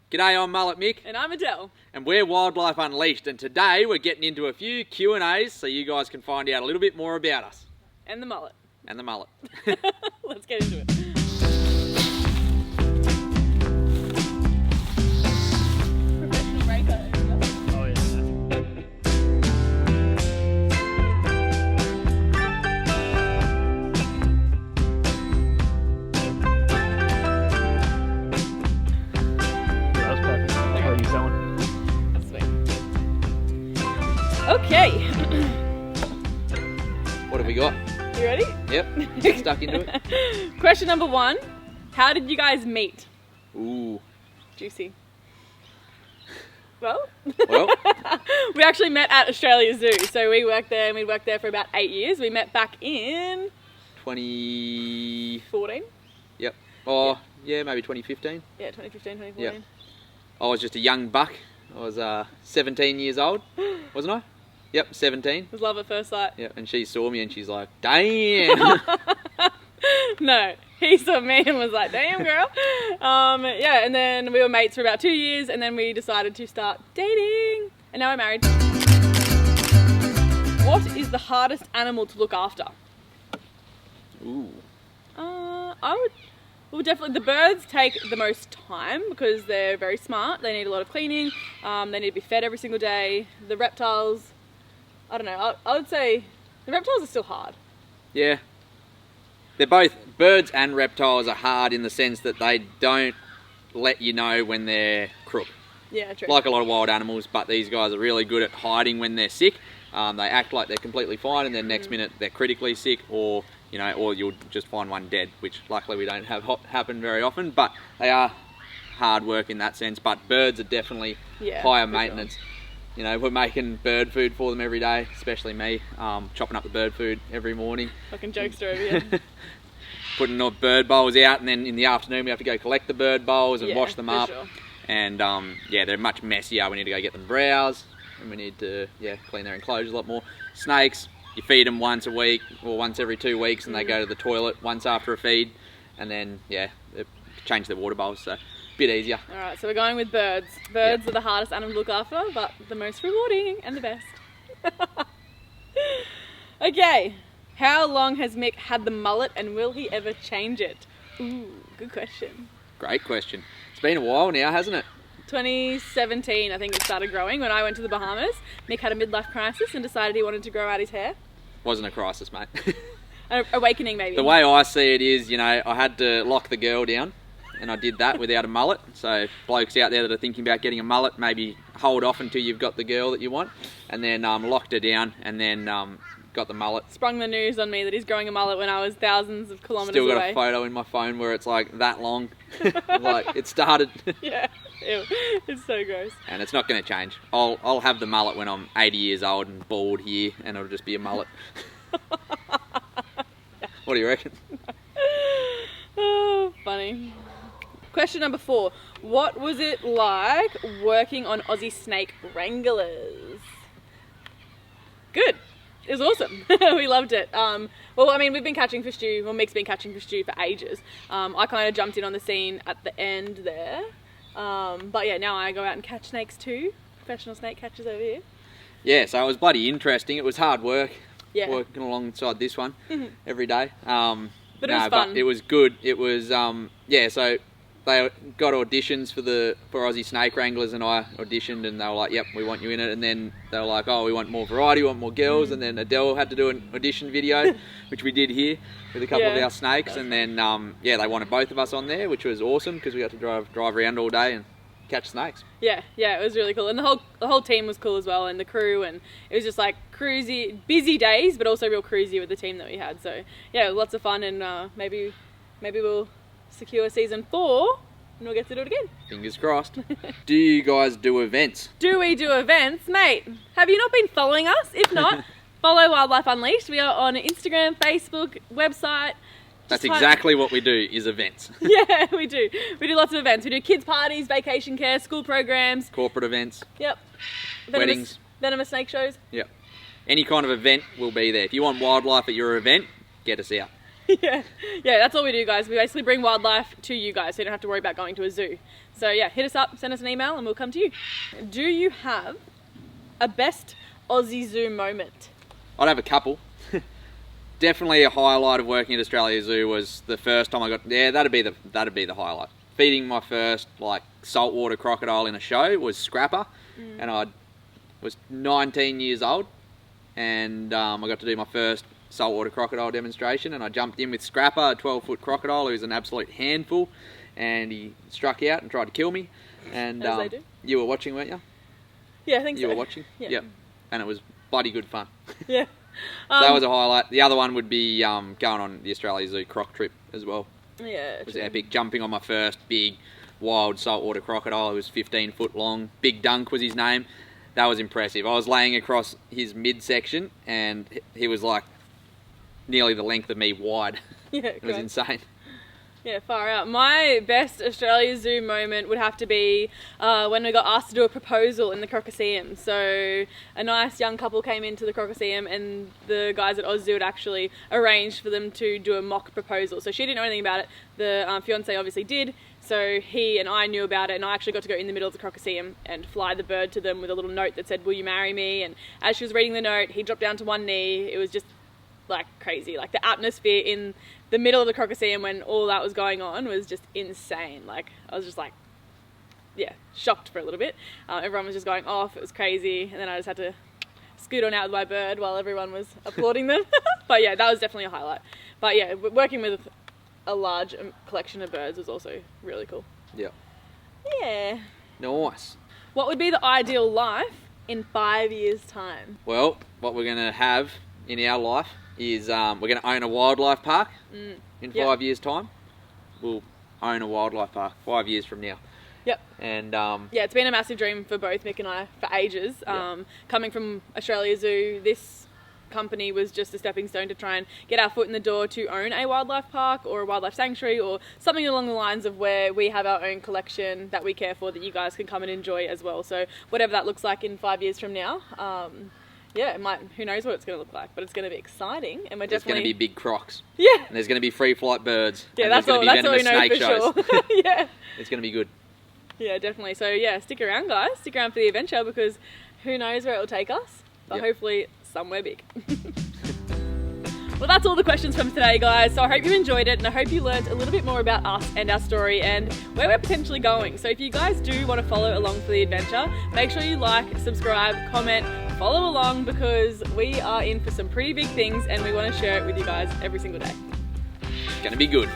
G'day, I'm Mullet Mick. And I'm Adele. And we're Wildlife Unleashed, and today we're getting into a few Q&As so you guys can find out a little bit more about us. And the mullet. And the mullet. Let's get into it. Professional racer. Oh yeah. That was perfect. How are you going? Sweet. Okay. What have we got? You ready? Yep, get stuck into it. Question number 1. How did you guys meet? Ooh. Juicy. Well, Well, we actually met at Australia Zoo. So we worked there and we worked there for about 8 years. We met back in 2014. 14. Yep. Oh, yeah, maybe 2015. Yeah, 2015, 2014. Yep. I was just a young buck. I was 17 years old, wasn't I? Yep, 17. It was love at first sight. Yep, and she saw me and she's like, damn. No, he saw me and was like, damn girl. Yeah, and then we were mates for about 2 years and then we decided to start dating. And now we're married. What is the hardest animal to look after? Ooh. Well, definitely the birds take the most time because they're very smart. They need a lot of cleaning. They need to be fed every single day. The reptiles, I don't know. I would say the reptiles are still hard. Yeah. They're both, birds and reptiles are hard in the sense that they don't let you know when they're crook. Yeah, true. Like a lot of wild animals, but these guys are really good at hiding when they're sick. They act like they're completely fine and then next minute they're critically sick, or you'll just find one dead, which luckily we don't have happen very often, but they are hard work in that sense. But birds are definitely higher maintenance. Sure. You know, we're making bird food for them every day, especially me, chopping up the bird food every morning. Fucking jokester over here. Putting the bird bowls out, and then in the afternoon we have to go collect the bird bowls and wash them up. Sure. And yeah, they're much messier. We need to go get them browsed, and we need to clean their enclosures a lot more. Snakes, you feed them once a week or once every 2 weeks, and they go to the toilet once after a feed, and then change their water bowls. So bit easier. Alright, so we're going with birds. Birds are the hardest animal to look after, but the most rewarding and the best. Okay, how long has Mick had the mullet and will he ever change it? Ooh, good question. Great question. It's been a while now, hasn't it? 2017, I think it started growing. When I went to the Bahamas, Mick had a midlife crisis and decided he wanted to grow out his hair. Wasn't a crisis, mate. An awakening, maybe. The way I see it is, I had to lock the girl down. And I did that without a mullet. So blokes out there that are thinking about getting a mullet, maybe hold off until you've got the girl that you want, and then locked her down, and then got the mullet. Sprung the news on me that he's growing a mullet when I was thousands of kilometres away. Still got a photo in my phone where it's like that long. Like it started. Yeah, ew. It's so gross. And it's not going to change. I'll have the mullet when I'm 80 years old and bald here, and it'll just be a mullet. What do you reckon? Oh, funny. Question number 4. What was it like working on Aussie Snake Wranglers? Good. It was awesome. We loved it. Well, I mean, we've been catching for stew. Well, Mick's been catching for stew for ages. I kind of jumped in on the scene at the end there. But yeah, now I go out and catch snakes too. Professional snake catchers over here. Yeah, so it was bloody interesting. It was hard work. Yeah. Working alongside this one every day. But it was fun. But it was good. It was, so they got auditions for Aussie Snake Wranglers, and I auditioned, and they were like, yep, we want you in it. And then they were like, oh, we want more variety, we want more girls. And then Adele had to do an audition video, which we did here with a couple of our snakes. And then, they wanted both of us on there, which was awesome because we got to drive around all day and catch snakes. Yeah, it was really cool. And the whole team was cool as well, and the crew, and it was just like cruisy, busy days, but also real cruisy with the team that we had. So yeah, lots of fun, and maybe we'll secure season 4 and we'll get to do it again. Fingers crossed. Do you guys do events? Do we do events? Mate, have you not been following us? If not, follow Wildlife Unleashed. We are on Instagram, Facebook, website. That's exactly what we do, is events. Yeah, we do. We do lots of events. We do kids parties, vacation care, school programs. Corporate events. Yep. Weddings. Venomous snake shows. Yep. Any kind of event will be there. If you want wildlife at your event, get us out. Yeah, that's all we do, guys. We basically bring wildlife to you guys, so you don't have to worry about going to a zoo. So yeah, hit us up, send us an email, and we'll come to you. Do you have a best Aussie Zoo moment? I'd have a couple. Definitely a highlight of working at Australia Zoo was the first time I got. Yeah, that'd be the highlight. Feeding my first like saltwater crocodile in a show was Scrapper, and I was 19 years old, and I got to do my first saltwater crocodile demonstration, and I jumped in with Scrapper, a 12-foot crocodile who's an absolute handful, and he struck out and tried to kill me. And As they do. You were watching, weren't you? Yeah, I think so. You were watching? Yeah. Yep. And it was bloody good fun. Yeah. That was a highlight. The other one would be going on the Australia Zoo croc trip as well. Yeah, It was epic. Jumping on my first big wild saltwater crocodile. It was 15 foot long. Big Dunk was his name. That was impressive. I was laying across his midsection and he was like nearly the length of me wide. Yeah, It was insane. Yeah, far out. My best Australia Zoo moment would have to be when we got asked to do a proposal in the Crocoseum. So a nice young couple came into the Crocoseum and the guys at Aussie Zoo had actually arranged for them to do a mock proposal. So she didn't know anything about it. The fiancé obviously did. So he and I knew about it, and I actually got to go in the middle of the Crocoseum and fly the bird to them with a little note that said, "Will you marry me?" And as she was reading the note, he dropped down to one knee. It was just like crazy. Like the atmosphere in the middle of the Crocoseum when all that was going on was just insane. Like I was just like, yeah, shocked for a little bit. Everyone was just going off. It was crazy, and then I just had to scoot on out with my bird while everyone was applauding them. But yeah, that was definitely a highlight. But yeah, working with a large collection of birds was also really cool. Yeah. Yeah. Nice. What would be the ideal life in 5 years' time? Well, what we're going to have in our life is we're going to own a wildlife park in 5 years' time. We'll own a wildlife park 5 years from now. Yep. And yeah, it's been a massive dream for both Mick and I for ages. Coming from Australia Zoo, this company was just a stepping stone to try and get our foot in the door to own a wildlife park or a wildlife sanctuary or something along the lines of where we have our own collection that we care for that you guys can come and enjoy as well. So whatever that looks like in 5 years from now, yeah, it might, who knows what it's going to look like, but it's going to be exciting, and we're there's definitely going to be big crocs. Yeah. And there's going to be free flight birds. Yeah, and that's all. there's That's going all to we be know venomous for snake sure. shows. Yeah. It's going to be good. Yeah, definitely. So yeah, stick around, guys. Stick around for the adventure because who knows where it will take us, but hopefully somewhere big. Well, that's all the questions from today, guys. So I hope you enjoyed it, and I hope you learned a little bit more about us and our story and where we're potentially going. So if you guys do want to follow along for the adventure, make sure you like, subscribe, comment, follow along, because we are in for some pretty big things and we want to share it with you guys every single day. It's going to be good.